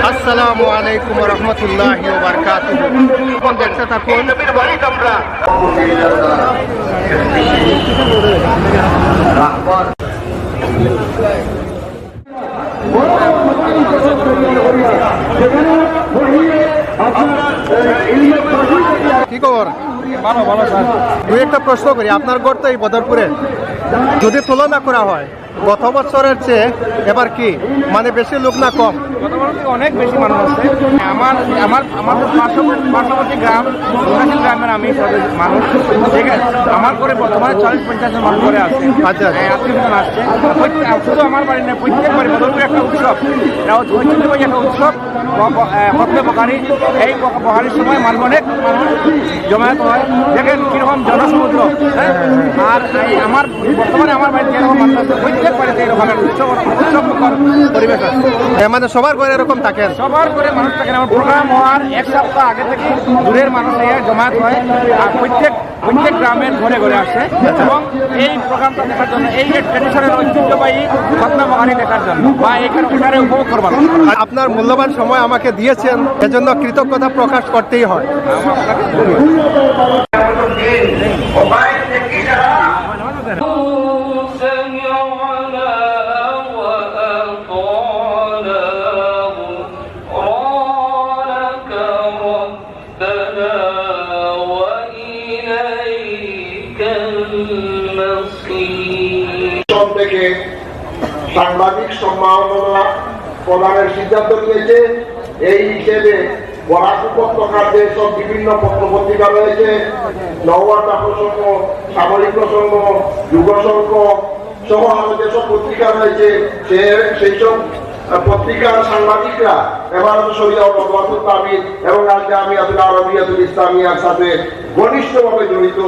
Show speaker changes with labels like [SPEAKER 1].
[SPEAKER 1] আসসালামু আলাইকুম ওয়া রাহমাতুল্লাহি ওয়া বারাকাতুহু। কোন দেখতে থাকুন। কি খবর?
[SPEAKER 2] ভালো ভালো স্যার।
[SPEAKER 1] দুই একটা প্রশ্ন করি, আপনার ঘর তো এই বদরপুরে, যদি তুলনা করা হয় গত বছরের চেয়ে এবার কি মানে বেশি লোক না কম?
[SPEAKER 2] অনেক বেশি মানুষ আছে। আমাদের পার্শ্ববর্তী গ্রাম দুর্গাশীল গ্রামের আমি মানুষ, ঠিক আছে, আমার করে বর্তমানে 40-50 জন মানুষ করে আছে।
[SPEAKER 1] আচ্ছা
[SPEAKER 2] আত্মীয়স্বজন আসছে। শুধু আমার বাড়ি না, প্রত্যেক বাড়ি বদরপুরে একটা উৎসব, এটা ঐতিহ্যবাহী একটা উৎসব খতমে বখারি। এই বখারির সময় মানুষ অনেক মানুষ জমায়েত হয়, দেখেন কিরকম জনসমুদ্র। আর আমার বর্তমানে আমার বাড়িতে যেরকম মানুষ আছে, প্রত্যেক বাড়িতে এরকম উৎসবমুখর পরিবেশ আছে।
[SPEAKER 1] মানে সবার ঘরে এরকম থাকেন?
[SPEAKER 2] সবার করে মানুষ থাকেন। আমার প্রোগ্রাম হওয়ার এক সপ্তাহ আগে থেকে দূরের মানুষ জমায়েত হয়, আর প্রত্যেক গ্রামের ঘরে ঘরে আসে এবং এই প্রোগ্রামটা দেখার জন্য, এই যে ট্রেডিশনাল ঐতিহ্যবাহী খতনা বখারি দেখার জন্য বা এখানে উপভোগ করবার।
[SPEAKER 1] আপনার মূল্যবান সময় আমাকে দিয়েছেন, এজন্য কৃতজ্ঞতা প্রকাশ করতেই হয়।
[SPEAKER 3] থেকে সাংবাদিক সম্মাননা প্রদানের সিদ্ধান্ত নিয়েছে। এই হিসেবে বরাক উপত্যকার যেসব বিভিন্ন পত্রপত্রিকা রয়েছে, নওয়ার্তা প্রসঙ্গ, সামরিক প্রসঙ্গ, যুগ সংঘ সহ আরো যেসব পত্রিকা রয়েছে, সেই সব পত্রিকার সাংবাদিকরা এবারত শরিয়া নদওয়াতুত তাবির এবং আল জামিয়াতুল আরবিয়াতুল ইসলামিয়ার সাথে ঘনিষ্ঠভাবে জড়িত।